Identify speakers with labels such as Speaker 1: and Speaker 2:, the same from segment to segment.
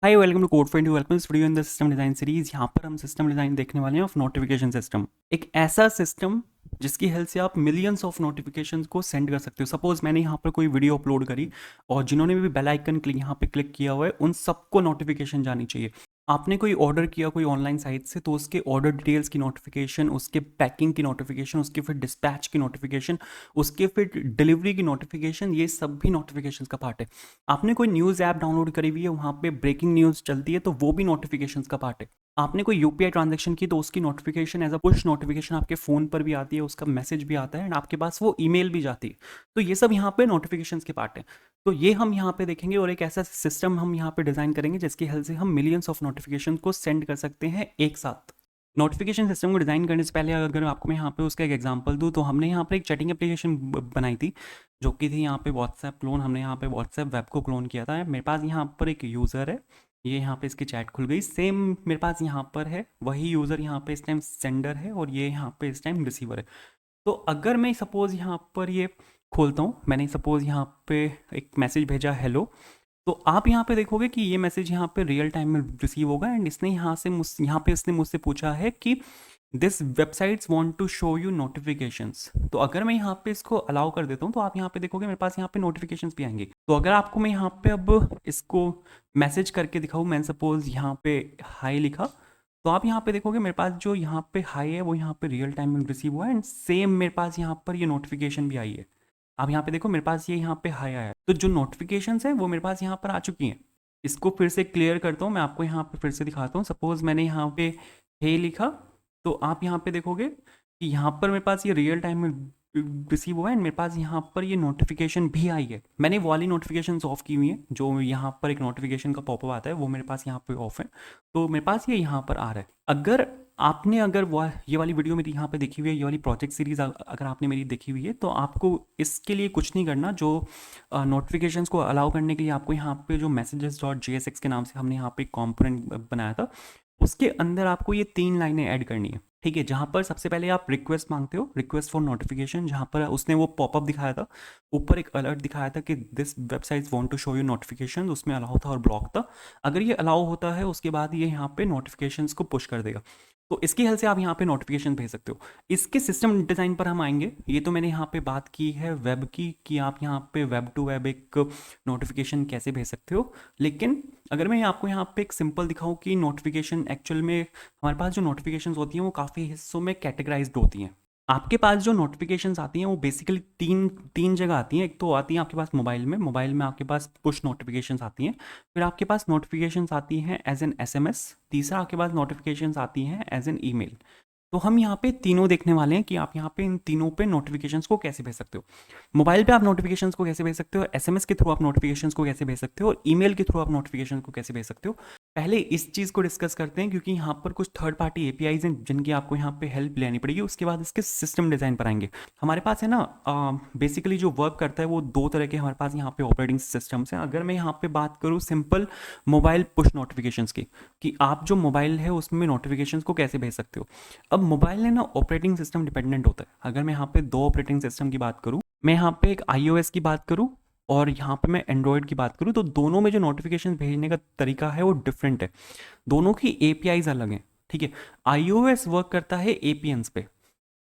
Speaker 1: Hi welcome to code for India. Welcome इस video in the system design series. यहाँ पर हम system design देखने वाले हैं ऑफ नोटिफिकेशन सिस्टम। एक ऐसा सिस्टम जिसकी हेल्प से आप मिलियंस ऑफ नोटिफिकेशंस को सेंड कर सकते हो। सपोज मैंने यहाँ पर कोई वीडियो अपलोड करी और जिन्होंने भी बेल आइकन क्लिक यहाँ पे क्लिक किया हुआ है उन सबको नोटिफिकेशन जानी चाहिए। आपने कोई ऑर्डर किया कोई ऑनलाइन साइट से तो उसके ऑर्डर डिटेल्स की नोटिफिकेशन, उसके पैकिंग की नोटिफिकेशन, उसके फिर डिस्पैच की नोटिफिकेशन, उसके फिर डिलीवरी की नोटिफिकेशन, ये सब भी नोटिफिकेशन का पार्ट है। आपने कोई न्यूज़ ऐप डाउनलोड करी हुई है, वहाँ पे ब्रेकिंग न्यूज़ चलती है तो वो भी नोटिफिकेशंस का पार्ट है। आपने कोई यूपीआई ट्रांजैक्शन की तो उसकी notification as a push notification आपके फ़ोन पर भी आती है, उसका मैसेज भी आता है एंड आपके पास वो ईमेल भी जाती है। तो ये सब यहाँ पे नोटिफिकेशंस के पार्ट है। तो ये हम यहाँ पे देखेंगे और एक ऐसा सिस्टम हम यहाँ पे डिज़ाइन करेंगे जिसकी हेल्प से हम मिलियंस ऑफ नोटिफिकेशन को सेंड कर सकते हैं एक साथ। नोटिफिकेशन सिस्टम को डिज़ाइन करने से पहले अगर आपको मैं यहाँ पे उसका एक एग्जांपल दूँ तो हमने यहाँ पर एक चैटिंग एप्लीकेशन बनाई थी जो कि थी यहाँ पे व्हाट्सएप क्लोन। हमने यहाँ पे व्हाट्सएप वेब को क्लोन किया था। मेरे पास यहाँ पर एक यूज़र है, ये यहाँ पे इसकी चैट खुल गई। सेम मेरे पास यहाँ पर है वही यूज़र, यहाँ पे इस टाइम सेंडर है और ये यहाँ पे इस टाइम रिसीवर है। तो अगर मैं सपोज़ यहाँ पर ये खोलता हूँ, मैंने सपोज़ यहाँ पे एक मैसेज भेजा हेलो, तो आप यहाँ पे देखोगे कि ये मैसेज यहाँ पे रियल टाइम में रिसीव होगा एंड इसने यहाँ पे इसने मुझसे पूछा है कि this websites want to show you notifications. तो अगर मैं यहाँ पे इसको अलाउ कर देता हूँ तो आप यहाँ पे देखोगे मेरे पास यहाँ पे नोटिफिकेशंस भी आएंगे। तो अगर आपको मैं यहाँ पे अब इसको मैसेज करके दिखाऊँ, मैंने सपोज यहाँ पे हाई लिखा, तो आप यहाँ पे देखोगे मेरे पास जो यहाँ पे हाई है वो यहाँ पे रियल टाइम में रिसीव हुआ है एंड सेम मेरे पास यहाँ पर ये नोटिफिकेशन भी आई है। आप यहाँ पे देखो मेरे पास ये यहाँ पे हाई आया है। तो जो नोटिफिकेशंस है वो मेरे पास यहाँ पर आ चुकी हैं। इसको फिर से क्लियर करता हूँ, मैं आपको यहाँ पे फिर से दिखाता हूँ। सपोज मैंने यहाँ पे हे लिखा, तो आप यहाँ पे देखोगे कि यहाँ पर मेरे पास ये रियल टाइम में रिसीव हुआ है एंड मेरे पास यहाँ पर ये नोटिफिकेशन भी आई है। मैंने वो वाली नोटिफिकेशन ऑफ की हुई है, जो यहाँ पर एक नोटिफिकेशन का पॉपअप आता है वो मेरे पास यहाँ पे ऑफ है। तो मेरे पास ये यहाँ पर आ रहा है। अगर वो ये वाली वीडियो मेरी यहाँ पे देखी हुई है, ये वाली प्रोजेक्ट सीरीज अगर आपने मेरी देखी हुई है तो आपको इसके लिए कुछ नहीं करना। जो नोटिफिकेशंस को अलाउ करने के लिए आपको यहाँ पे जो messages.jsx के नाम से हमने यहाँ पे कंपोनेंट बनाया था, उसके अंदर आपको ये 3 लाइनें ऐड करनी है। ठीक है, जहाँ पर सबसे पहले आप रिक्वेस्ट मांगते हो, रिक्वेस्ट फॉर नोटिफिकेशन, जहाँ पर उसने वो पॉपअप दिखाया था, ऊपर एक अलर्ट दिखाया था कि this websites want to show you notification, उसमें अलाउ था और ब्लॉक था। अगर ये अलाउ होता है उसके बाद ये यहाँ पे नोटिफिकेशंस को पुश कर देगा। तो इसकी हेल्प से आप यहाँ पे नोटिफिकेशन भेज सकते हो। इसके सिस्टम डिज़ाइन पर हम आएंगे। ये तो मैंने यहाँ पे बात की है वेब की, कि आप यहाँ पे वेब टू वेब एक नोटिफिकेशन कैसे भेज सकते हो। लेकिन अगर मैं आपको यहाँ पे एक सिंपल दिखाऊँ कि नोटिफिकेशन एक्चुअल में हमारे पास जो नोटिफिकेशंस होती हैं वो काफ़ी हिस्सों में कैटेगराइज्ड होती हैं। आपके पास जो नोटिफिकेशंस आती हैं वो बेसिकली तीन तीन जगह आती हैं। एक तो आती है आपके पास मोबाइल में आपके पास पुश नोटिफिकेशंस आती हैं। फिर आपके पास नोटिफिकेशंस आती हैं एज एन एसएमएस। तीसरा आपके पास नोटिफिकेशंस आती हैं एज एन ईमेल। तो हम यहाँ पे तीनों देखने वाले हैं कि आप यहाँ पे इन तीनों पे नोटिफिकेशंस को कैसे भेज सकते हो। मोबाइल पे आप नोटिफिकेशंस को कैसे भेज सकते हो, एसएमएस के थ्रू आप नोटिफिकेशंस को कैसे भेज सकते हो और ईमेल के थ्रू आप नोटिफिकेशंस को कैसे भेज सकते हो। पहले इस चीज़ को डिस्कस करते हैं क्योंकि यहाँ पर कुछ थर्ड पार्टी एपीआईज हैं जिनकी आपको यहाँ पे हेल्प लेनी पड़ेगी। उसके बाद इसके सिस्टम डिज़ाइन पर आएंगे। हमारे पास है ना, बेसिकली जो वर्क करता है वो दो तरह के हमारे पास यहाँ पे ऑपरेटिंग सिस्टम्स हैं। अगर मैं यहाँ पे बात करूँ सिंपल मोबाइल पुश नोटिफिकेशंस की, कि आप जो मोबाइल है उसमें नोटिफिकेशंस को कैसे भेज सकते हो। अब मोबाइल है ना ऑपरेटिंग सिस्टम डिपेंडेंट होता है। अगर मैं यहाँ पे दो ऑपरेटिंग सिस्टम की बात करूँ, मैं यहाँ पे एक iOS की बात करूँ और यहाँ पे मैं एंड्रॉयड की बात करूँ, तो दोनों में जो नोटिफिकेशन भेजने का तरीका है वो डिफरेंट है। दोनों की एपीआईज अलग हैं। ठीक है, iOS वर्क करता है एपीएन्स पे।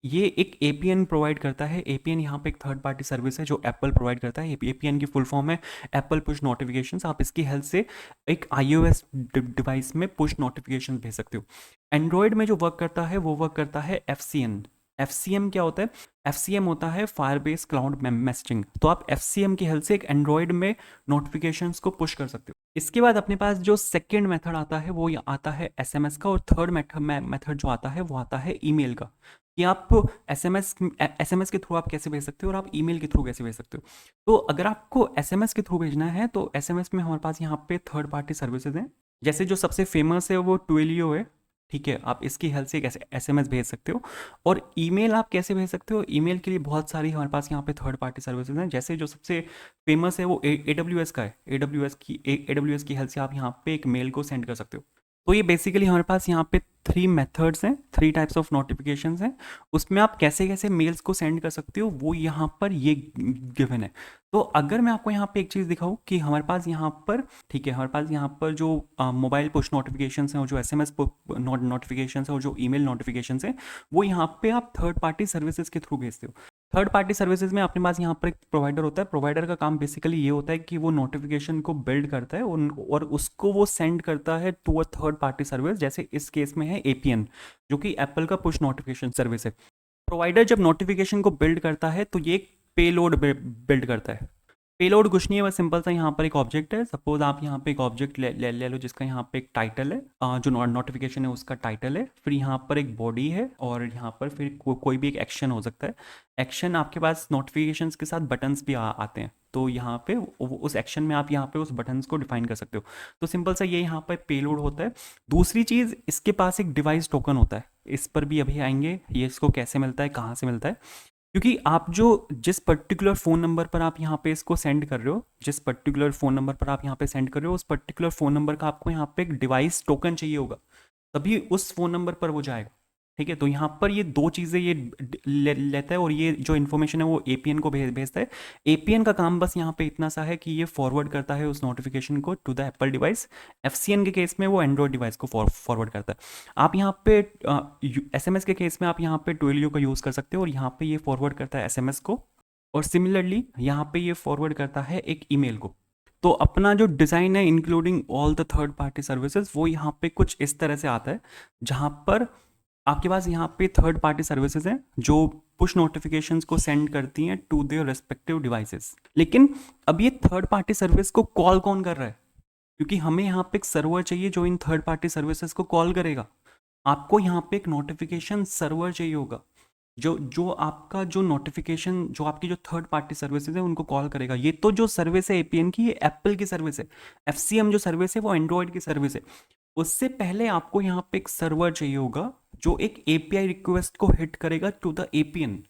Speaker 1: ये एक एपीएन प्रोवाइड करता है। एपीएन यहाँ पे एक थर्ड पार्टी सर्विस है जो एप्पल प्रोवाइड करता है। एपीएन की फुल फॉर्म है एप्पल पुश नोटिफिकेशंस। आप इसकी हेल्प से एक iOS डिवाइस में पुश नोटिफिकेशन भेज सकते हो। एंड्रॉयड में जो वर्क करता है वो वर्क करता है एफसीएन। एफसीएम क्या होता है? एफसीएम होता है फायरबेस क्लाउड मैसेजिंग। तो आप एफसीएम की हेल्प से एक एंड्रॉयड में नोटिफिकेशंस को पुश कर सकते हो। इसके बाद अपने पास जो सेकेंड मेथड आता है वो आता है एसएमएस का, और थर्ड मेथड जो आता है वो आता है ईमेल का, कि आप एसएमएस के थ्रू आप कैसे भेज सकते हो और आप ईमेल के थ्रू कैसे भेज सकते हो। तो अगर आपको एसएमएस के थ्रू भेजना है तो एसएमएस में हमारे पास यहाँ पे थर्ड पार्टी सर्विसेज हैं। जैसे जो सबसे फेमस है वो ट्विलियो है। ठीक है, आप इसकी हेल्प से एक एसएमएस भेज सकते हो। और ईमेल आप कैसे भेज सकते हो? ईमेल के लिए बहुत सारी हमारे पास यहाँ पे थर्ड पार्टी सर्विसेज हैं। जैसे जो सबसे फेमस है वो AWS का है। AWS की हेल्प से आप यहाँ पे एक मेल को सेंड कर सकते हो। तो ये बेसिकली हमारे पास यहाँ पे 3 मेथड्स हैं, 3 टाइप्स ऑफ नोटिफिकेशंस हैं। उसमें आप कैसे कैसे मेल्स को सेंड कर सकते हो वो यहाँ पर ये गिवन है। तो अगर मैं आपको यहाँ पे एक चीज़ दिखाऊँ कि हमारे पास यहाँ पर, ठीक है, हमारे पास यहाँ पर जो मोबाइल पुश नोटिफिकेशंस हैं और जो एसएमएस नोटिफिकेशंस हैं और जो ईमेल नोटिफिकेशंस हैं, वो यहाँ पे आप थर्ड पार्टी सर्विसेज के थ्रू भेजते हो। थर्ड पार्टी सर्विसेज में अपने पास यहाँ पर एक प्रोवाइडर होता है। प्रोवाइडर का काम बेसिकली ये होता है कि वो नोटिफिकेशन को बिल्ड करता है और उसको वो सेंड करता है to a third party service, जैसे इस केस में है एपीएन, जो कि एप्पल का पुश नोटिफिकेशन सर्विस है। प्रोवाइडर जब नोटिफिकेशन को बिल्ड करता है तो ये एक पेलोड बिल्ड करता है। पेलोड कुछ नहीं है, बस सिंपल सा यहाँ पर एक ऑब्जेक्ट है। सपोज आप यहाँ पे एक ऑब्जेक्ट ले लो जिसका यहाँ पे एक टाइटल है, जो नोटिफिकेशन है उसका टाइटल है, फिर यहाँ पर एक बॉडी है और यहाँ पर फिर कोई भी एक एक्शन हो सकता है। एक्शन आपके पास नोटिफिकेशंस के साथ बटन्स भी आते हैं, तो यहाँ पे उस एक्शन में आप यहाँ पे उस बटन्स को डिफाइन कर सकते हो। तो सिंपल सा ये यहाँ पर पेलोड होता है। दूसरी चीज़, इसके पास एक डिवाइस टोकन होता है, इस पर भी अभी आएंगे ये इसको कैसे मिलता है, कहाँ से मिलता है। क्योंकि आप जिस पर्टिकुलर फ़ोन नंबर पर आप यहाँ पे इसको सेंड कर रहे हो, जिस पर्टिकुलर फ़ोन नंबर पर आप यहाँ पे सेंड कर रहे हो, उस पर्टिकुलर फ़ोन नंबर का आपको यहाँ पे एक डिवाइस टोकन चाहिए होगा, तभी उस फ़ोन नंबर पर वो जाएगा। ठीक है, तो यहाँ पर ये दो चीज़ें ये लेता है और ये जो इन्फॉर्मेशन है वो एपीएन को भेजता है। एपीएन का काम बस यहाँ पे इतना सा है कि ये फॉरवर्ड करता है उस नोटिफिकेशन को टू द एप्पल डिवाइस। एफसीएन के केस में वो एंड्रॉयड डिवाइस को फॉरवर्ड करता है। आप यहाँ पे एसएमएस के केस में आप यहाँ पे ट्विलियो का यूज़ कर सकते हो और यहाँ पे ये फॉरवर्ड करता है एसएमएस को, और सिमिलरली यहाँ पे ये फॉरवर्ड करता है एक ईमेल को। तो अपना जो डिज़ाइन है including all the third party services, वो यहाँ पे कुछ इस तरह से आता है, जहाँ पर आपके पास यहाँ पे थर्ड पार्टी सर्विसेज हैं जो पुश नोटिफिकेशंस को सेंड करती हैं टू देयर रेस्पेक्टिव डिवाइसेस। लेकिन अब ये थर्ड पार्टी सर्विस को कॉल कौन कर रहा है? क्योंकि हमें यहाँ पे एक सर्वर चाहिए जो इन थर्ड पार्टी सर्विसेज को कॉल करेगा। आपको यहाँ पे एक नोटिफिकेशन सर्वर चाहिए होगा जो जो आपका जो नोटिफिकेशन, जो आपकी जो थर्ड पार्टी सर्विसेज है उनको कॉल करेगा। ये तो जो सर्विस है एपीएन की, ये एप्पल की सर्विस है। एफसीएम जो सर्विस है वो एंड्रॉयड की सर्विस है। उससे पहले आपको यहाँ पे एक सर्वर चाहिए होगा जो एक एपीआई रिक्वेस्ट को हिट करेगा टू द एपीएन,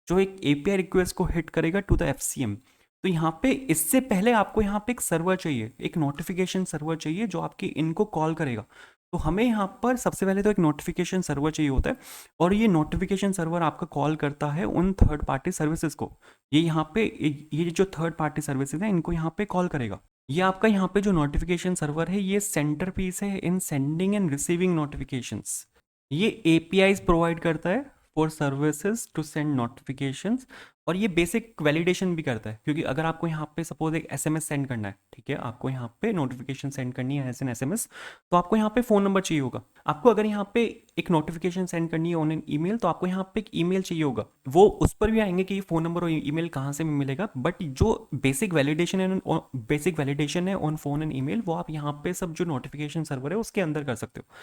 Speaker 1: जो एक एपीआई रिक्वेस्ट को हिट करेगा टू द एफसीएम। तो यहाँ पे इससे पहले आपको यहाँ पे एक सर्वर चाहिए, एक नोटिफिकेशन सर्वर चाहिए जो आपकी इनको कॉल करेगा। तो हमें यहाँ पर सबसे पहले तो एक नोटिफिकेशन सर्वर चाहिए होता है, और ये नोटिफिकेशन सर्वर आपका कॉल करता है उन थर्ड पार्टी सर्विसेज को। ये यहाँ पे ये जो थर्ड पार्टी सर्विसेज हैं इनको यहाँ पे कॉल करेगा। ये आपका यहाँ पे जो नोटिफिकेशन सर्वर है ये सेंटर पीस है in sending and receiving notifications. ये एपीआईज प्रोवाइड करता है for services to send notifications, और ये बेसिक वैलिडेशन भी करता है। क्योंकि अगर आपको यहाँ पे सपोज एक एसएमएस सेंड करना है, ठीक है, आपको यहाँ पे नोटिफिकेशन सेंड करनी है एज एन एसएमएस, तो आपको यहाँ पे फ़ोन नंबर चाहिए होगा। आपको अगर यहाँ पे एक नोटिफिकेशन सेंड करनी है ऑन एन ईमेल, तो आपको यहाँ पे एक ईमेल चाहिए होगा। वो उस पर भी आएंगे कि ये फ़ोन नंबर और ईमेल कहाँ से मिलेगा, बट जो बेसिक वैलिडेशन है ऑन फोन एंड ईमेल, वो आप यहाँ पे सब जो नोटिफिकेशन सर्वर है उसके अंदर कर सकते हो।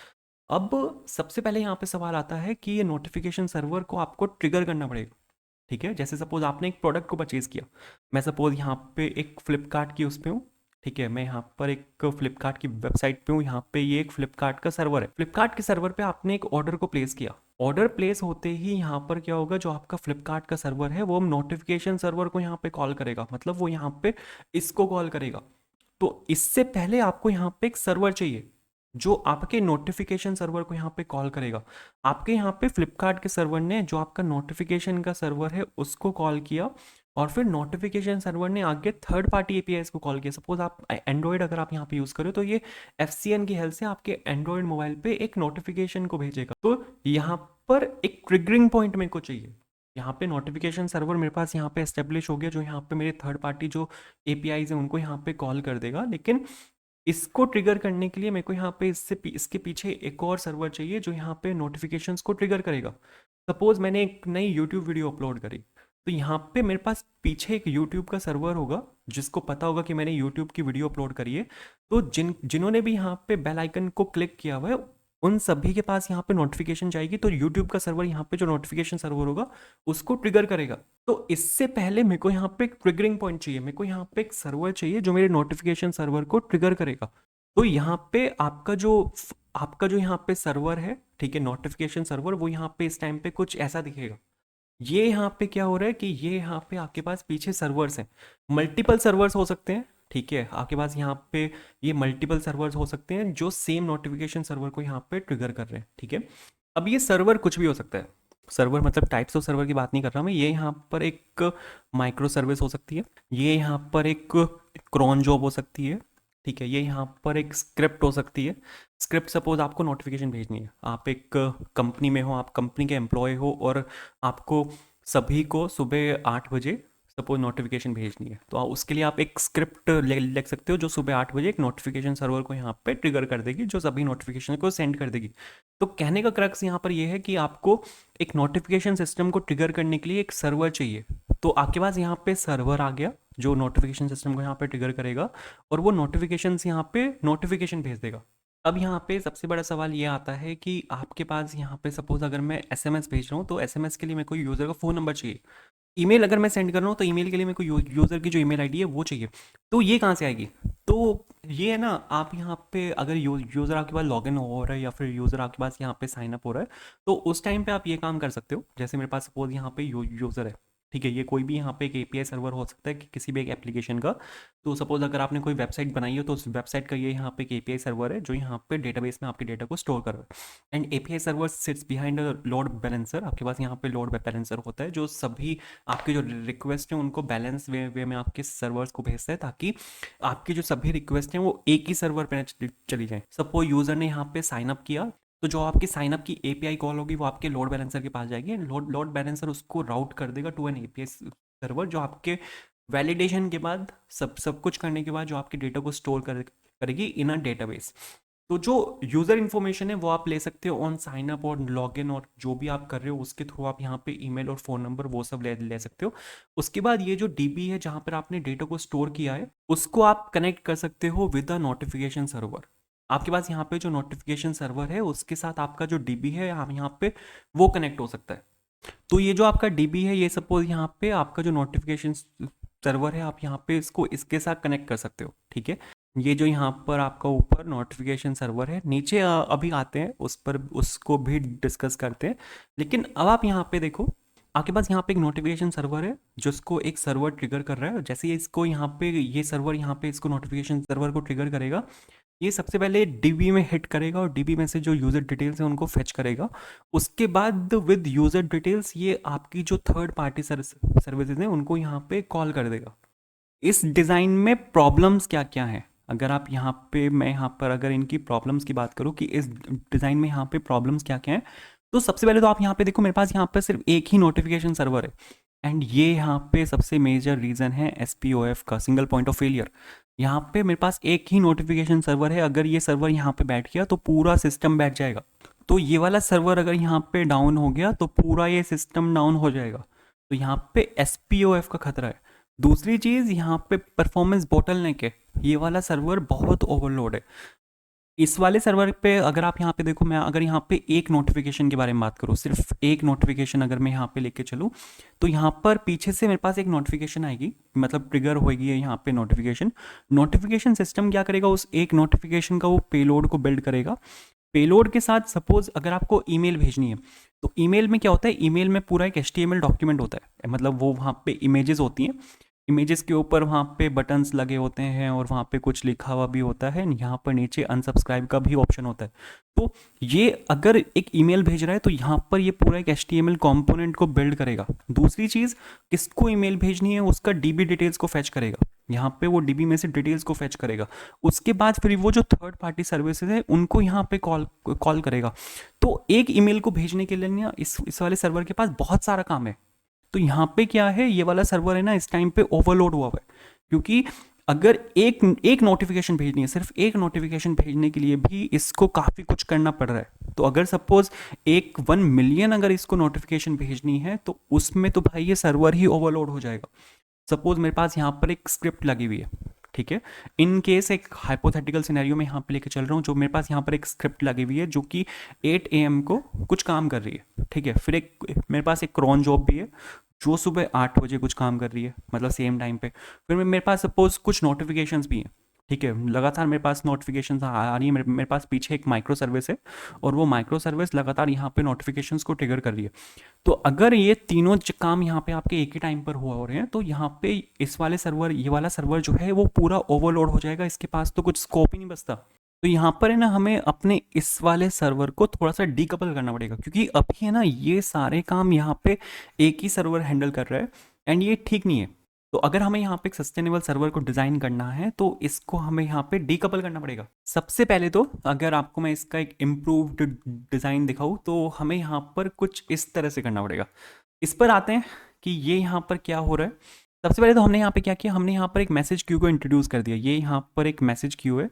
Speaker 1: अब सबसे पहले यहाँ पे सवाल आता है कि ये नोटिफिकेशन सर्वर को आपको ट्रिगर करना पड़ेगा। ठीक है, जैसे सपोज आपने एक प्रोडक्ट को परचेज़ किया, मैं सपोज यहाँ पे एक फ्लिपकार्ट की उस पे हूँ, ठीक है, मैं यहाँ पर एक फ्लिपकार्ट की वेबसाइट पे हूँ, यहाँ पे ये एक फ्लिपकार्ट का सर्वर है। फ्लिपकार्ट के सर्वर पे आपने एक ऑर्डर को प्लेस किया। ऑर्डर प्लेस होते ही यहाँ पर क्या होगा, जो आपका फ्लिपकार्ट का सर्वर है वो नोटिफिकेशन सर्वर को यहाँ पे कॉल करेगा, मतलब वो यहाँ पे इसको कॉल करेगा। तो इससे पहले आपको यहाँ पे एक सर्वर चाहिए जो आपके नोटिफिकेशन सर्वर को यहाँ पे कॉल करेगा। आपके यहाँ पे फ्लिपकार्ट के सर्वर ने जो आपका नोटिफिकेशन का सर्वर है उसको कॉल किया, और फिर नोटिफिकेशन सर्वर ने आगे थर्ड पार्टी एपीआईज को कॉल किया। सपोज आप एंड्रॉयड अगर आप यहाँ पे यूज़ करो तो ये एफसीएन की हेल्प से आपके एंड्रॉयड मोबाइल पे एक नोटिफिकेशन को भेजेगा। तो यहाँ पर एक ट्रिगरिंग पॉइंट मेरे को चाहिए। यहाँ पे नोटिफिकेशन सर्वर मेरे पास यहाँ पे एस्टेब्लिश हो गया, जो यहाँ पे मेरे थर्ड पार्टी जो एपीआईज हैं उनको यहाँ पे कॉल कर देगा। लेकिन इसको ट्रिगर करने के लिए मेरे को यहाँ पे इसके पीछे एक और सर्वर चाहिए जो यहाँ पे नोटिफिकेशंस को ट्रिगर करेगा। सपोज मैंने एक नई यूट्यूब वीडियो अपलोड करी, तो यहाँ पे मेरे पास पीछे एक यूट्यूब का सर्वर होगा जिसको पता होगा कि मैंने यूट्यूब की वीडियो अपलोड करी है। तो जिन्होंने भी यहाँ पे बेल आइकन को क्लिक किया हुआ है उन सभी के पास यहाँ पे नोटिफिकेशन जाएगी, तो यूट्यूब का सर्वर यहाँ पे जो नोटिफिकेशन सर्वर होगा उसको ट्रिगर करेगा। तो इससे पहले मेरे को यहाँ पे एक ट्रिगरिंग पॉइंट चाहिए, मेरे को यहाँ पे एक सर्वर चाहिए जो मेरे नोटिफिकेशन सर्वर को ट्रिगर करेगा। तो यहाँ पे आपका जो यहाँ पे सर्वर है, ठीक है, नोटिफिकेशन सर्वर, वो यहाँ पे इस टाइम पे कुछ ऐसा दिखेगा। ये यहाँ पे क्या हो रहा है कि ये यहाँ पे आपके पास पीछे सर्वर्स हैं, मल्टीपल सर्वर्स हो सकते हैं, ठीक है, आपके पास यहाँ पे ये मल्टीपल सर्वर्स हो सकते हैं जो सेम नोटिफिकेशन सर्वर को यहाँ पे ट्रिगर कर रहे हैं, ठीक है। अब ये सर्वर कुछ भी हो सकता है, सर्वर मतलब टाइप्स ऑफ सर्वर की बात नहीं कर रहा मैं, ये यहाँ पर एक माइक्रो सर्विस हो सकती है, ये यहाँ पर एक क्रॉन जॉब हो सकती है, ठीक है, ये यहाँ पर एक स्क्रिप्ट हो सकती है। स्क्रिप्ट सपोज आपको नोटिफिकेशन भेजनी है, आप एक कंपनी में हो, आप कंपनी के एम्प्लॉय हो और आपको सभी को सुबह 8 बजे सपोज नोटिफिकेशन भेजनी है, तो उसके लिए आप एक स्क्रिप्ट लिख सकते हो जो सुबह 8 बजे एक नोटिफिकेशन सर्वर को यहाँ पे ट्रिगर कर देगी, जो सभी नोटिफिकेशन को सेंड कर देगी। तो कहने का क्रक्स यहाँ पर ये है कि आपको एक नोटिफिकेशन सिस्टम को ट्रिगर करने के लिए एक सर्वर चाहिए। तो आपके पास यहाँ पे सर्वर आ गया जो नोटिफिकेशन सिस्टम को यहाँ पे ट्रिगर करेगा और वो नोटिफिकेशंस यहाँ पे नोटिफिकेशन भेज देगा। अब यहाँ पे सबसे बड़ा सवाल ये आता है कि आपके पास यहाँ पे सपोज अगर मैं एसएमएस भेज रहा हूँ तो एसएमएस के लिए मेरे को यूज़र का फ़ोन नंबर चाहिए। ईमेल अगर मैं सेंड कर रहा हूँ तो ईमेल के लिए मेरे को यूज़र की जो ईमेल आईडी है वो चाहिए। तो ये कहाँ से आएगी? तो ये है ना, आप यहाँ पे अगर यूज़र आपके पास लॉगिन हो रहा है या फिर यूज़र आपके पास यहाँ पे साइन अप हो रहा है, तो उस टाइम पे आप ये काम कर सकते हो। जैसे मेरे पास सपोज यहाँ पे यूज़र है, ठीक है, ये कोई भी यहाँ पे एक एपीआई सर्वर हो सकता है कि किसी भी एक एप्लीकेशन का। तो सपोज अगर आपने कोई वेबसाइट बनाई हो तो उस वेबसाइट का ये यहाँ पे एक एपीआई सर्वर है जो यहाँ पे डेटाबेस में आपके डेटा को स्टोर कर रहा है। And API server sits behind a load balancer, आपके पास यहाँ पे लोड बैलेंसर होता है जो सभी आपके जो रिक्वेस्ट हैं उनको बैलेंस वे में आपके सर्वर्स को भेजता है, ताकि आपकी जो सभी रिक्वेस्ट हैं वो एक ही सर्वर पर चली जाए। सपोज यूज़र ने यहाँ पे साइन अप किया, तो जो आपकी साइनअप की एपीआई कॉल होगी वो आपके लोड बैलेंसर के पास जाएगी, लोड बैलेंसर उसको राउट कर देगा टू एन एपीआई सर्वर, जो आपके वैलिडेशन के बाद सब कुछ करने के बाद जो आपके डेटा को स्टोर करेगी इन अ डेटाबेस। तो जो यूज़र इन्फॉर्मेशन है वो आप ले सकते हो ऑन साइन अप और लॉगिन, और जो भी आप कर रहे हो उसके थ्रू आप यहाँ पे ईमेल और फ़ोन नंबर वो सब ले सकते हो। उसके बाद ये जो डीबी है जहाँ पर आपने डेटा को स्टोर किया है उसको आप कनेक्ट कर सकते हो विद अ नोटिफिकेशन सर्वर। आपके पास यहाँ पे जो नोटिफिकेशन सर्वर है उसके साथ आपका जो डीबी है यहाँ पे वो कनेक्ट हो सकता है। तो ये जो आपका डीबी है, ये सपोज यहाँ पे आपका जो नोटिफिकेशन सर्वर है, आप यहाँ पे इसको इसके साथ कनेक्ट कर सकते हो, ठीक है। ये जो यहाँ पर आपका ऊपर नोटिफिकेशन सर्वर है, नीचे अभी आते हैं उस पर, उसको भी डिस्कस करते हैं। लेकिन अब आप यहाँ पे देखो, आपके पास यहाँ पे एक नोटिफिकेशन सर्वर है जिसको एक सर्वर ट्रिगर कर रहा है। जैसे इसको यहाँ पे ये सर्वर यहाँ पे इसको नोटिफिकेशन सर्वर को ट्रिगर करेगा, ये सबसे पहले डीबी में हिट करेगा और डीबी में से जो यूज़र डिटेल्स हैं उनको फेच करेगा। उसके बाद विद यूज़र डिटेल्स ये आपकी जो थर्ड पार्टी सर्विसेज हैं उनको यहाँ पे कॉल कर देगा। इस डिज़ाइन में प्रॉब्लम्स क्या क्या हैं, अगर आप यहाँ पे, मैं यहाँ पर अगर इनकी प्रॉब्लम्स की बात करूँ कि इस डिज़ाइन में यहाँ पे प्रॉब्लम्स क्या क्या हैं, तो सबसे पहले तो आप यहाँ पे देखो, मेरे पास यहाँ पर सिर्फ एक ही नोटिफिकेशन सर्वर है। एंड ये यहाँ पे सबसे मेजर रीज़न है SPOF का, सिंगल पॉइंट ऑफ फेलियर। यहाँ पे मेरे पास एक ही नोटिफिकेशन सर्वर है, अगर ये सर्वर यहाँ पे बैठ गया तो पूरा सिस्टम बैठ जाएगा। तो ये वाला सर्वर अगर यहाँ पे डाउन हो गया तो पूरा ये सिस्टम डाउन हो जाएगा। तो यहाँ पे SPOF का खतरा है। दूसरी चीज़ यहाँ पे परफॉर्मेंस बॉटलनेक है, ये वाला सर्वर बहुत ओवरलोड है। इस वाले सर्वर पे अगर आप यहाँ पे देखो, मैं अगर यहाँ पे एक नोटिफिकेशन के बारे में बात करूँ, सिर्फ एक नोटिफिकेशन अगर मैं यहाँ पे लेके चलूँ, तो यहाँ पर पीछे से मेरे पास एक नोटिफिकेशन आएगी, मतलब ट्रिगर होगी यहाँ पे नोटिफिकेशन। नोटिफिकेशन सिस्टम क्या करेगा, उस एक नोटिफिकेशन का वो पेलोड को बिल्ड करेगा। पेलोड के साथ सपोज अगर आपको ईमेल भेजनी है, तो ईमेल में क्या होता है, ईमेल में पूरा एक HTML डॉक्यूमेंट होता है, मतलब वो वहाँ पे इमेजेस होती हैं, इमेजेस के ऊपर वहाँ पे बटन्स लगे होते हैं और वहाँ पे कुछ लिखा हुआ भी होता है, यहाँ पर नीचे अनसब्सक्राइब का भी ऑप्शन होता है। तो ये अगर एक ईमेल भेज रहा है तो यहाँ पर ये पूरा एक HTML कंपोनेंट को बिल्ड करेगा। दूसरी चीज़, किसको ईमेल भेजनी है उसका DB डिटेल्स को फैच करेगा, यहाँ पे वो DB में से डिटेल्स को फैच करेगा। उसके बाद फिर वो जो थर्ड पार्टी सर्विसेज है उनको यहाँ पे कॉल करेगा। तो एक ईमेल को भेजने के लिए ना इस वाले सर्वर के पास बहुत सारा काम है। तो यहाँ पे क्या है, ये वाला सर्वर है ना इस टाइम पे ओवरलोड हुआ हुआ है, क्योंकि अगर एक नोटिफिकेशन भेजनी है, सिर्फ एक नोटिफिकेशन भेजने के लिए भी इसको काफ़ी कुछ करना पड़ रहा है। तो अगर सपोज 1 मिलियन अगर इसको नोटिफिकेशन भेजनी है तो उसमें तो भाई ये सर्वर ही ओवरलोड हो जाएगा। सपोज मेरे पास यहाँ पर एक स्क्रिप्ट लगी हुई है, ठीक है, इन केस एक हाइपोथेटिकल सिनेरियो में यहाँ पे लेके चल रहा हूँ, जो मेरे पास यहाँ पर एक स्क्रिप्ट लगी हुई है जो कि 8 AM को कुछ काम कर रही है, ठीक है। फिर एक मेरे पास एक क्रॉन जॉब भी है जो सुबह 8 बजे कुछ काम कर रही है, मतलब सेम टाइम पे। फिर मेरे पास सपोज कुछ नोटिफिकेशंस भी हैं, ठीक है, लगातार मेरे पास नोटिफिकेशन आ रही है, मेरे पास पीछे एक माइक्रो सर्विस है और वो माइक्रो सर्विस लगातार यहाँ पे नोटिफिकेशंस को ट्रिगर कर रही है। तो अगर ये तीनों काम यहाँ पे आपके एक ही टाइम पर हुआ हो रहे हैं तो यहाँ पे इस वाले सर्वर, ये वाला सर्वर जो है वो पूरा ओवरलोड हो जाएगा, इसके पास तो कुछ स्कोप ही नहीं बचता। तो यहाँ पर है ना, हमें अपने इस वाले सर्वर को थोड़ा सा डीकपल करना पड़ेगा, क्योंकि अभी है ना ये सारे काम यहाँ पे एक ही सर्वर हैंडल कर रहा है एंड ये ठीक नहीं है। तो अगर हमें यहाँ पे एक सस्टेनेबल सर्वर को डिज़ाइन करना है तो इसको हमें यहाँ पे डीकपल करना पड़ेगा। सबसे पहले तो अगर आपको मैं इसका एक इम्प्रूव्ड डिज़ाइन दिखाऊँ तो हमें यहाँ पर कुछ इस तरह से करना पड़ेगा। इस पर आते हैं कि ये यहाँ पर क्या हो रहा है। सबसे पहले तो हमने यहाँ पे क्या किया, हमने यहाँ पर एक मैसेज क्यू को इंट्रोड्यूस कर दिया। ये यहाँ पर एक मैसेज क्यू है।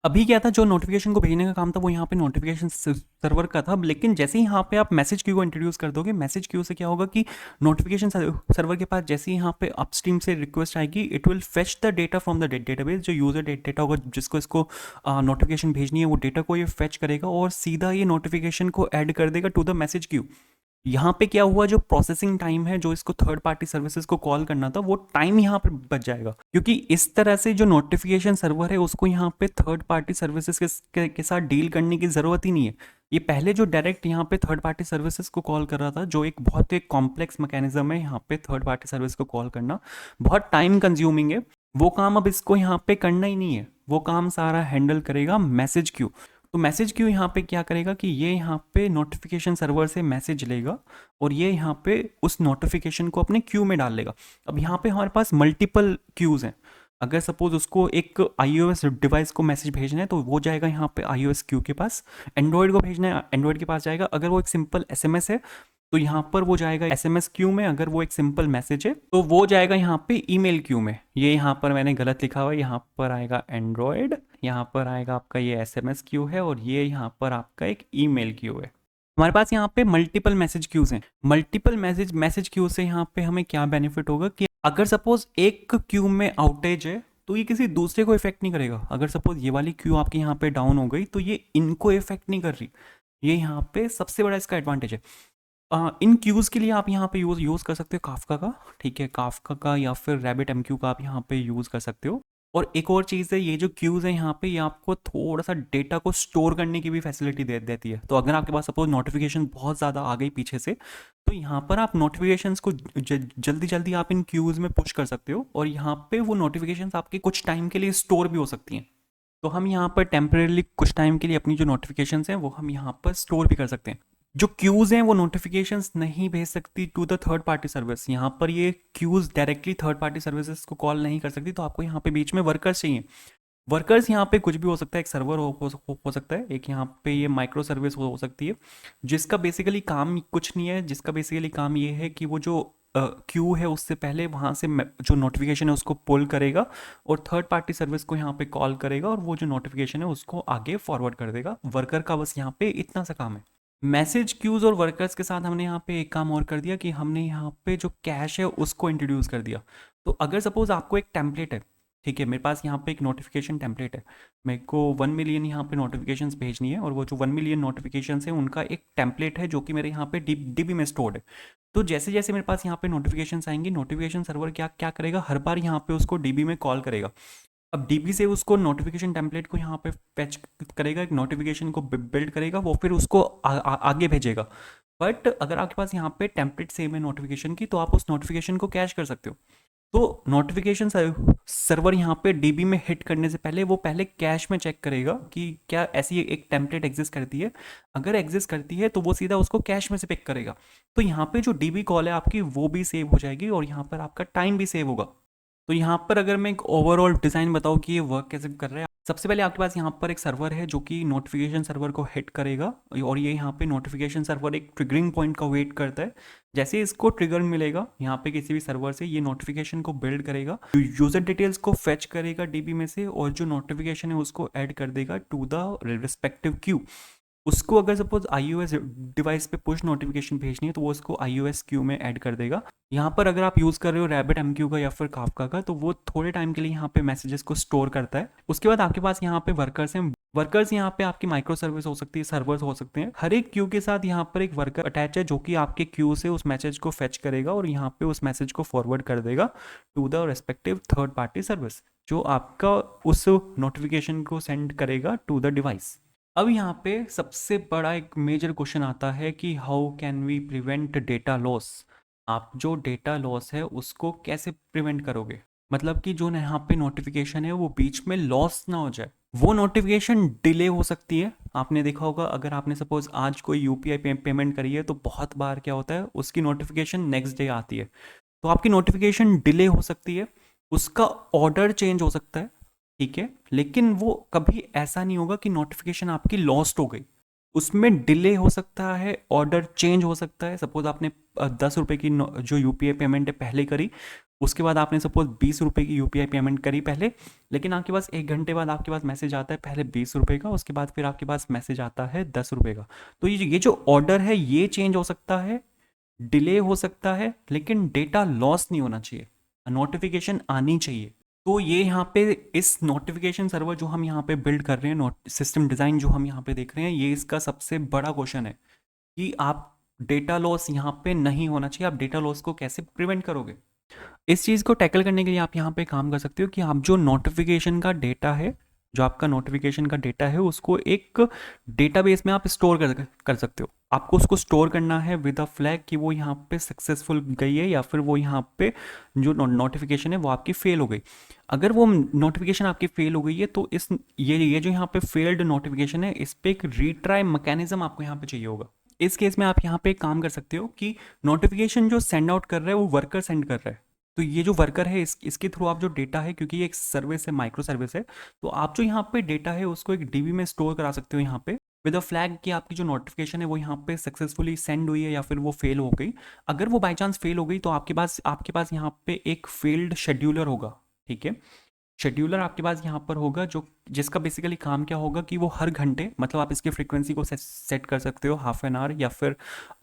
Speaker 1: अभी क्या था, जो नोटिफिकेशन को भेजने का काम था वो यहाँ पे नोटिफिकेशन सर्वर का था, लेकिन जैसे ही यहाँ पे आप मैसेज क्यू को इंट्रोड्यूस कर दोगे, मैसेज क्यू से क्या होगा कि नोटिफिकेशन सर्वर के पास जैसे ही यहाँ पे अपस्ट्रीम से रिक्वेस्ट आएगी, it will fetch the data from the database. जो यूजर डेटा होगा जिसको इसको नोटिफिकेशन भेजनी है, वो डेटा को ये फेच करेगा और सीधा ये नोटिफिकेशन को ऐड कर देगा टू द मैसेज क्यू। यहाँ पे क्या हुआ, जो प्रोसेसिंग टाइम है, जो इसको थर्ड पार्टी सर्विसेज को कॉल करना था, वो टाइम यहाँ पे बच जाएगा, क्योंकि इस तरह से जो नोटिफिकेशन सर्वर है उसको यहाँ पे थर्ड पार्टी सर्विसेज के साथ डील करने की ज़रूरत ही नहीं है। ये पहले जो डायरेक्ट यहाँ पे थर्ड पार्टी सर्विसेज को कॉल कर रहा था, जो एक बहुत एक कॉम्प्लेक्स मैकेनिज्म है यहाँ पे थर्ड पार्टी सर्विस को कॉल करना, बहुत टाइम कंज्यूमिंग है। वो काम अब इसको यहाँ पे करना ही नहीं है, वो काम सारा हैंडल करेगा मैसेज क्यू। तो मैसेज क्यू यहाँ पे क्या करेगा कि ये यहाँ पे नोटिफिकेशन सर्वर से मैसेज लेगा और ये यहाँ पे उस नोटिफिकेशन को अपने क्यू में डाल लेगा। अब यहाँ पे हमारे पास मल्टीपल क्यूज़ हैं। अगर सपोज उसको एक iOS डिवाइस को मैसेज भेजना है तो वो जाएगा यहाँ पे iOS क्यू के पास, एंड्रॉयड को भेजना है एंड्रॉयड के पास जाएगा। अगर वो एक सिंपल SMS है तो यहाँ पर वो जाएगा SMS क्यू में। अगर वो एक सिंपल मैसेज है तो वो जाएगा यहाँ पे ईमेल क्यू में। ये यहाँ पर मैंने गलत लिखा हुआ है, यहाँ पर आएगा एंड्रॉयड, यहाँ पर आएगा आपका ये SMS क्यू है और ये यहाँ पर आपका एक ईमेल क्यू है। हमारे पास यहाँ पे मल्टीपल मैसेज क्यूज हैं। मल्टीपल मैसेज क्यू से यहाँ पे हमें क्या बेनिफिट होगा कि अगर सपोज एक क्यू में आउटेज है तो ये किसी दूसरे को इफेक्ट नहीं करेगा। अगर सपोज ये वाली क्यू आपके यहाँ पे डाउन हो गई तो ये इनको इफेक्ट नहीं कर रही। ये यहाँ पे सबसे बड़ा इसका एडवांटेज है। इन क्यूज़ के लिए आप यहाँ पे यूज़ कर सकते हो काफका का, ठीक है, काफका का या फिर रैबिट MQ का आप यहाँ पे यूज़ कर सकते हो। और एक और चीज़ है, ये जो क्यूज़ है यहाँ पे ये आपको थोड़ा सा डेटा को स्टोर करने की भी फैसिलिटी देती है। तो अगर आपके पास सपोज नोटिफिकेशन बहुत ज़्यादा आ गई पीछे से, तो यहाँ पर आप नोटिफिकेशंस को जल्दी जल्दी आप इन क्यूज़ में पुश कर सकते हो और यहाँ पे वो नोटिफिकेशंस आपके कुछ टाइम के लिए स्टोर भी हो सकती हैं। तो हम यहाँ पर टेम्परेली कुछ टाइम के लिए अपनी जो नोटिफिकेशंस हैं वो हम यहाँ पर स्टोर भी कर सकते हैं। जो क्यूज़ हैं वो नोटिफिकेशंस नहीं भेज सकती to the third party service. यहाँ पर ये queues directly third party services को कॉल नहीं कर सकती, तो आपको यहाँ पे बीच में वर्कर्स चाहिए। वर्कर्स यहाँ पे कुछ भी हो सकता है, एक सर्वर हो सकता है, एक यहाँ पे ये माइक्रो सर्विस हो सकती है, जिसका बेसिकली काम कुछ नहीं है। जिसका बेसिकली काम ये है कि वो जो क्यू है उससे पहले वहाँ से जो नोटिफिकेशन है उसको पुल करेगा और थर्ड पार्टी सर्विस को यहाँ पे कॉल करेगा और वो जो नोटिफिकेशन है उसको आगे फॉरवर्ड कर देगा। वर्कर का बस यहाँ पे इतना सा काम है। मैसेज क्यूज और वर्कर्स के साथ हमने यहाँ पे एक काम और कर दिया कि हमने यहाँ पे जो कैश है उसको इंट्रोड्यूस कर दिया। तो अगर सपोज आपको एक टेम्पलेट है, ठीक है, मेरे पास यहाँ पे एक नोटिफिकेशन टेम्पलेट है, मेरे को 1 मिलियन यहाँ पे नोटिफिकेशंस भेजनी है और वो जो 1 मिलियन नोटिफिकेशंस है उनका एक टेम्पलेट है जो कि मेरे यहाँ पे डीबी में स्टोर्ड है। तो जैसे जैसे मेरे पास यहाँ पे नोटिफिकेशंस आएंगी, नोटिफिकेशन सर्वर क्या क्या करेगा, हर बार यहाँ पे उसको डीबी में कॉल करेगा। अब डीबी से उसको नोटिफिकेशन टेम्पलेट को यहाँ पे फैच करेगा, एक नोटिफिकेशन को बिल्ड करेगा, वो फिर उसको आगे भेजेगा। बट अगर आपके पास यहाँ पे टेम्पलेट सेम है नोटिफिकेशन की, तो आप उस नोटिफिकेशन को कैश कर सकते हो। तो नोटिफिकेशन सर्वर यहाँ पे डीबी में हिट करने से पहले वो पहले कैश में चेक करेगा कि क्या ऐसी एक टेम्पलेट एग्जिस्ट करती है। अगर एग्जिस्ट करती है तो वो सीधा उसको कैश में से पिक करेगा। तो यहाँ पे जो डीबी कॉल है आपकी वो भी सेव हो जाएगी और यहाँ पर आपका टाइम भी सेव होगा। तो यहाँ पर अगर मैं एक ओवरऑल डिज़ाइन बताऊँ कि ये वर्क कैसे कर रहा है, सबसे पहले आपके पास यहाँ पर एक सर्वर है जो कि नोटिफिकेशन सर्वर को हिट करेगा और ये यहाँ पे नोटिफिकेशन सर्वर एक ट्रिगरिंग पॉइंट का वेट करता है। जैसे ही इसको ट्रिगर मिलेगा यहाँ पे किसी भी सर्वर से, ये नोटिफिकेशन को बिल्ड करेगा, यूजर डिटेल्स को फेच करेगा डीबी में से और जो नोटिफिकेशन है उसको ऐड कर देगा टू द रिस्पेक्टिव क्यू। उसको अगर सपोज iOS डिवाइस पे पुश नोटिफिकेशन भेजनी है तो वो उसको iOS क्यू में ऐड कर देगा। यहाँ पर अगर आप यूज़ कर रहे हो रैबिट MQ का या फिर काफका का, तो वो थोड़े टाइम के लिए यहाँ पे मैसेजेस को स्टोर करता है। उसके बाद आपके पास यहाँ पे वर्कर्स हैं। वर्कर्स यहाँ पे आपकी माइक्रो सर्विस हो सकती है, सर्वर्स हो सकते हैं। हर एक क्यू के साथ यहाँ पर एक वर्कर अटैच है जो कि आपके क्यू से उस मैसेज को फेच करेगा और यहाँ पे उस मैसेज को फॉरवर्ड कर देगा to the respective third party service, जो आपका उस नोटिफिकेशन को सेंड करेगा टू द डिवाइस। अब यहाँ पे सबसे बड़ा एक मेजर क्वेश्चन आता है कि how can we prevent data loss. आप जो डेटा लॉस है उसको कैसे प्रिवेंट करोगे, मतलब कि जो यहाँ पे नोटिफिकेशन है वो बीच में लॉस ना हो जाए। वो नोटिफिकेशन डिले हो सकती है। आपने देखा होगा, अगर आपने सपोज आज कोई यूपीआई पेमेंट करी है तो बहुत बार क्या होता है, उसकी नोटिफिकेशन नेक्स्ट डे आती है, तो आपकी नोटिफिकेशन डिले हो सकती है, उसका ऑर्डर चेंज हो सकता है, ठीक है, लेकिन वो कभी ऐसा नहीं होगा कि नोटिफिकेशन आपकी लॉस्ट हो गई। उसमें डिले हो सकता है, ऑर्डर चेंज हो सकता है। सपोज आपने 10 रुपये की जो यूपीआई पेमेंट है पहले करी, उसके बाद आपने सपोज 20 रुपये की यूपीआई पेमेंट करी पहले, लेकिन आपके पास 1 घंटे बाद आपके पास मैसेज आता है पहले 20 रुपये का, उसके बाद फिर आपके पास मैसेज आता है 10 रुपये का। तो ये जो ऑर्डर है ये चेंज हो सकता है, डिले हो सकता है, लेकिन डेटा लॉस नहीं होना चाहिए, नोटिफिकेशन आनी चाहिए। तो ये यहाँ पे इस नोटिफिकेशन सर्वर जो हम यहाँ पे बिल्ड कर रहे हैं, सिस्टम डिज़ाइन जो हम यहाँ पे देख रहे हैं, ये इसका सबसे बड़ा क्वेश्चन है कि आप डेटा लॉस यहाँ पे नहीं होना चाहिए। आप डेटा लॉस को कैसे प्रिवेंट करोगे? इस चीज़ को टैकल करने के लिए आप यहाँ पे काम कर सकते हो कि आप जो नोटिफिकेशन का डेटा है, जो आपका नोटिफिकेशन का डेटा है, उसको एक डेटाबेस में आप स्टोर कर सकते हो। आपको उसको स्टोर करना है विद अ फ्लैग कि वो यहाँ पे सक्सेसफुल गई है या फिर वो यहाँ पे जो नोटिफिकेशन है वो आपकी फेल हो गई। अगर वो नोटिफिकेशन आपकी फेल हो गई है तो ये जो यहाँ पे फेल्ड नोटिफिकेशन है, इस पर एक रीट्राई मैकेनिज्म आपको यहाँ पे चाहिए होगा। इस केस में आप यहाँ पे एक काम कर सकते हो कि नोटिफिकेशन जो सेंड आउट कर रहा है वो वर्कर सेंड कर रहा है, तो ये जो वर्कर है इसके थ्रू आप जो डेटा है, क्योंकि ये एक सर्विस है, माइक्रो सर्विस है, तो आप जो यहाँ पे डेटा है उसको एक डीबी में स्टोर करा सकते हो यहाँ पे विद अ फ्लैग कि आपकी जो नोटिफिकेशन है वो यहाँ पे सक्सेसफुली सेंड हुई है या फिर वो फेल हो गई। अगर वो बाई चांस फेल हो गई तो आपके पास यहाँ पे एक फेल्ड शेड्यूलर होगा, ठीक है। शेड्यूलर आपके पास यहाँ पर होगा जो जिसका बेसिकली काम क्या होगा कि वो हर घंटे, मतलब आप इसकी फ्रीक्वेंसी को सेट कर सकते हो, हाफ एन आवर या फिर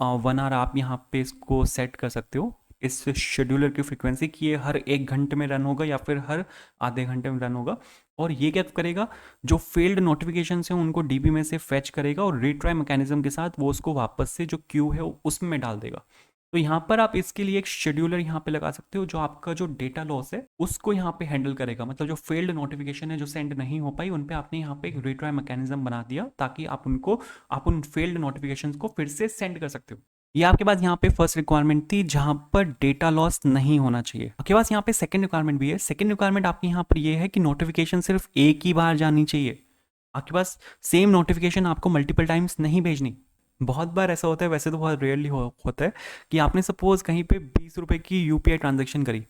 Speaker 1: 1 आवर आप यहाँ पे इसको सेट कर सकते हो, इस शेड्यूलर की फ्रीक्वेंसी कि ये हर 1 घंटे में रन होगा या फिर हर आधे घंटे में रन होगा। और ये क्या करेगा, जो फेल्ड नोटिफिकेशन है उनको डीबी में से फेच करेगा और रीट्राई मैकेनिज्म के साथ वो उसको वापस से जो क्यू है उसमें डाल देगा। तो यहाँ पर आप इसके लिए एक शेड्यूलर यहाँ पे लगा सकते हो जो आपका जो डेटा लॉस है उसको यहाँ पे हैंडल करेगा। मतलब जो फेल्ड नोटिफिकेशन है जो सेंड नहीं हो पाई, उन पे आपने यहाँ पे एक रिट्राई मैकेनिज्म बना दिया ताकि आप उन फेल्ड नोटिफिकेशन को फिर से सेंड कर सकते हो। ये आपके पास यहाँ पे फर्स्ट रिक्वायरमेंट थी जहां पर डेटा लॉस नहीं होना चाहिए। आपके पास यहाँ पे सेकंड रिक्वायरमेंट भी है। सेकंड रिक्वायरमेंट आपकी यहाँ पर ये है कि नोटिफिकेशन सिर्फ एक ही बार जानी चाहिए। आपके पास सेम नोटिफिकेशन आपको मल्टीपल टाइम्स नहीं भेजनी। बहुत बार ऐसा होता है, वैसे तो बहुत रेयरली होता है, कि आपने सपोज कहीं पे 20 रुपये की यूपीआई ट्रांजेक्शन करी,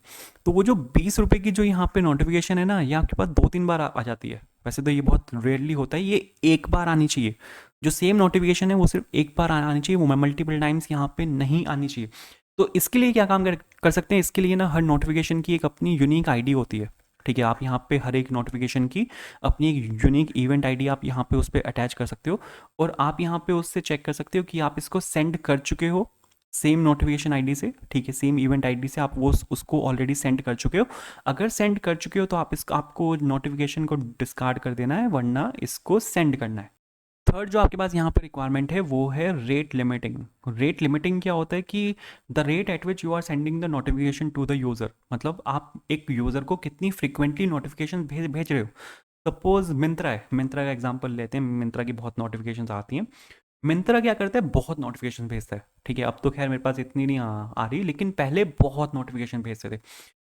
Speaker 1: तो वो जो 20 रुपये की जो यहाँ पे नोटिफिकेशन है ना, ये आपके पास 2-3 बार आ जाती है। वैसे तो ये बहुत रेयरली होता है, ये एक बार आनी चाहिए। जो सेम नोटिफिकेशन है वो सिर्फ एक बार आनी चाहिए, वो मल्टीपल टाइम्स यहाँ पे नहीं आनी चाहिए। तो इसके लिए क्या काम कर सकते हैं, इसके लिए ना हर नोटिफिकेशन की एक अपनी यूनिक आईडी होती है, ठीक है। आप यहाँ पे हर एक नोटिफिकेशन की अपनी एक यूनिक इवेंट आईडी आप यहाँ पे उस पर अटैच कर सकते हो और आप यहाँ पे उससे चेक कर सकते हो कि आप इसको सेंड कर चुके हो सेम नोटिफिकेशन आईडी से, ठीक है, सेम इवेंट आईडी से आप वो उसको ऑलरेडी सेंड कर चुके हो। अगर सेंड कर चुके हो तो आपको नोटिफिकेशन को डिस्कार्ड कर देना है, वरना इसको सेंड करना है। थर्ड जो आपके पास यहाँ पर रिक्वायरमेंट है वो है रेट लिमिटिंग। रेट लिमिटिंग क्या होता है कि the rate at which you are sending the notification to the user, मतलब आप एक यूज़र को कितनी फ्रिक्वेंटली नोटिफिकेशन भेज रहे हो। सपोज मिंत्रा है, मिंत्रा का एग्जांपल लेते हैं, मिंत्रा की बहुत नोटिफिकेशंस आती हैं। मिंत्रा क्या करता है, बहुत नोटिफिकेशन भेजता है, ठीक है। अब तो खैर मेरे पास इतनी नहीं आ रही, लेकिन पहले बहुत नोटिफिकेशन भेजते थे।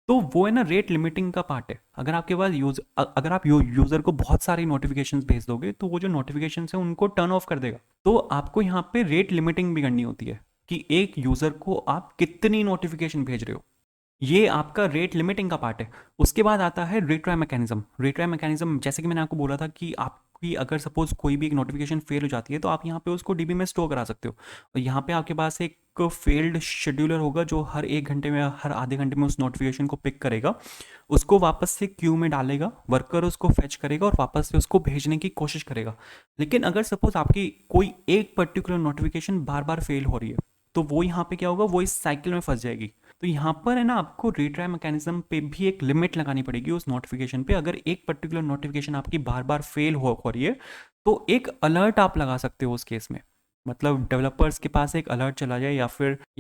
Speaker 1: तो वो है ना रेट लिमिटिंग का पार्ट है। अगर आपके पास अगर आप यूज़र को बहुत सारी नोटिफिकेशंस भेज दोगे तो वो जो नोटिफिकेशंस है उनको टर्न ऑफ कर देगा। तो आपको यहाँ पे रेट लिमिटिंग भी करनी होती है कि एक यूज़र को आप कितनी नोटिफिकेशन भेज रहे हो, ये आपका रेट लिमिटिंग का पार्ट है। उसके बाद आता है रिट्राई मैकेनिज्म। रिट्राई मैकेनिज्म जैसे कि मैंने आपको बोला था कि आपकी अगर सपोज कोई भी एक नोटिफिकेशन फेल हो जाती है तो आप यहाँ पे उसको डीबी में स्टोर करा सकते हो और यहाँ पे आपके पास एक फेल्ड शेड्यूलर होगा जो हर 1 घंटे में, हर आधे घंटे में उस नोटिफिकेशन को पिक करेगा, उसको वापस से क्यू में डालेगा, वर्कर उसको फेच करेगा और वापस से उसको भेजने की कोशिश करेगा। लेकिन अगर सपोज आपकी कोई एक पर्टिकुलर नोटिफिकेशन बार बार फेल हो रही है तो वो यहाँ पे क्या होगा, वो इस साइकिल में फंस जाएगी तो यहाँ पर है ना आपको रीट्राई मैकेनिज्म पे भी एक लिमिट लगानी पड़ेगी उस नोटिफिकेशन पे। अगर एक पर्टिकुलर नोटिफिकेशन आपकी बार बार फेल हो रही है तो एक अलर्ट आप लगा सकते हो उस केस में। मतलब डेवलपर्स के पास एक अलर्ट चला जाए या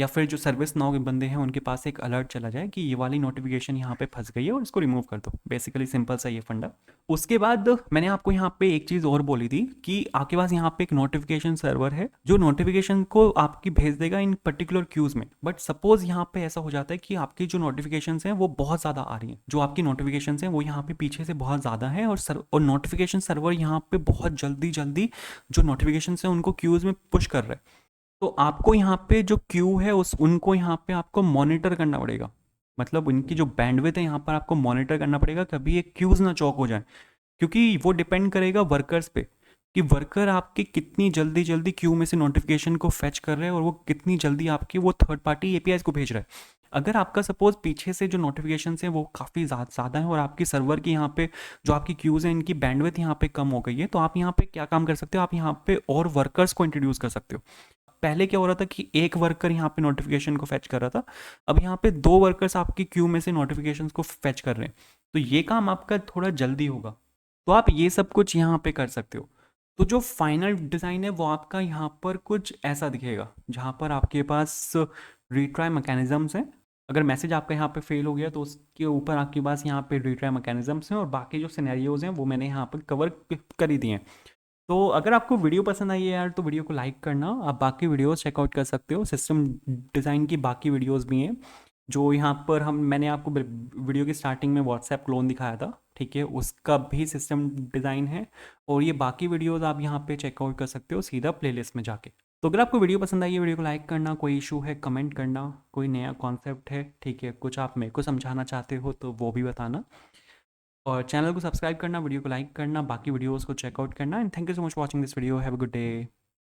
Speaker 1: फिर जो सर्विस नाउ के बंदे हैं उनके पास एक अलर्ट चला जाए कि ये वाली नोटिफिकेशन यहाँ पे फंस गई है और इसको रिमूव कर दो। बेसिकली सिंपल सा ये फंडा। उसके बाद मैंने आपको यहाँ पे एक चीज़ और बोली थी कि आपके पास यहाँ पे एक नोटिफिकेशन सर्वर है जो नोटिफिकेशन को आपकी भेज देगा इन पर्टिकुलर क्यूज में। बट सपोज यहाँ पे ऐसा हो जाता है कि आपकी जो नोटिफिकेशन हैं वो बहुत ज़्यादा आ रही हैं, जो आपकी नोटिफिकेशन हैं वो यहाँ पे पीछे से बहुत ज़्यादा है और नोटिफिकेशन सर्वर यहाँ पे बहुत जल्दी जल्दी जो नोटिफिकेशन हैं उनको क्यूज में पुश कर रहे हैं। तो आपको यहाँ पे जो क्यू है उनको यहाँ पे आपको मॉनिटर करना पड़ेगा। मतलब उनकी जो बैंडविड्थ है यहाँ पर आपको मॉनिटर करना पड़ेगा, कभी ये क्यूज ना चौक हो जाए। क्योंकि वो डिपेंड करेगा वर्कर्स पे कि वर्कर आपकी कितनी जल्दी जल्दी क्यू में से नोटिफिकेशन को फेच कर रहे हैं और वो कितनी जल्दी आपकी वो थर्ड पार्टी एपीआई को भेज रहा है। अगर आपका सपोज पीछे से जो नोटिफिकेशन है वो काफ़ी ज़्यादा है और आपकी सर्वर की यहाँ पे जो आपकी क्यूज़ है इनकी बैंडविड्थ यहाँ पे कम हो गई है, तो आप यहाँ पे क्या काम कर सकते हो, आप यहाँ पे और वर्कर्स को इंट्रोड्यूस कर सकते हो। पहले क्या हो रहा था कि एक वर्कर यहाँ पे नोटिफिकेशन को फेच कर रहा था, अब यहाँ पे 2 वर्कर्स आपकी क्यू में से नोटिफिकेशन को फेच कर रहे हैं। तो ये काम आपका थोड़ा जल्दी होगा। तो आप ये सब कुछ यहाँ पे कर सकते हो। तो जो फाइनल डिज़ाइन है वो आपका यहाँ पर कुछ ऐसा दिखेगा, जहाँ पर आपके पास रिट्राई मैकेनिज़म्स हैं। अगर मैसेज आपका यहाँ पे फेल हो गया तो उसके ऊपर आपके पास यहाँ पे रिट्राई मैकेनिज़म्स हैं और बाकी जो सिनेरियोज़ हैं वो मैंने यहाँ पर कवर कर ही दिए हैं। तो अगर आपको वीडियो पसंद आई है यार तो वीडियो को लाइक करना। आप बाकी वीडियोस चेकआउट कर सकते हो, सिस्टम डिज़ाइन की बाकी वीडियोस भी हैं जो यहाँ पर मैंने आपको वीडियो की स्टार्टिंग में व्हाट्सएप क्लोन दिखाया था, ठीक है, उसका भी सिस्टम डिज़ाइन है। और ये बाकी वीडियोस आप यहाँ पे चेकआउट कर सकते हो सीधा प्लेलिस्ट में जाके। तो अगर आपको वीडियो पसंद आई है वीडियो को लाइक करना, कोई इशू है कमेंट करना, कोई नया कॉन्सेप्ट है, ठीक है, कुछ आप मेरे को समझाना चाहते हो तो वो भी बताना। और चैनल को सब्सक्राइब करना, वीडियो को लाइक करना, बाकी वीडियोस को चेकआउट करना। And thank you so much watching this video. Have a good day.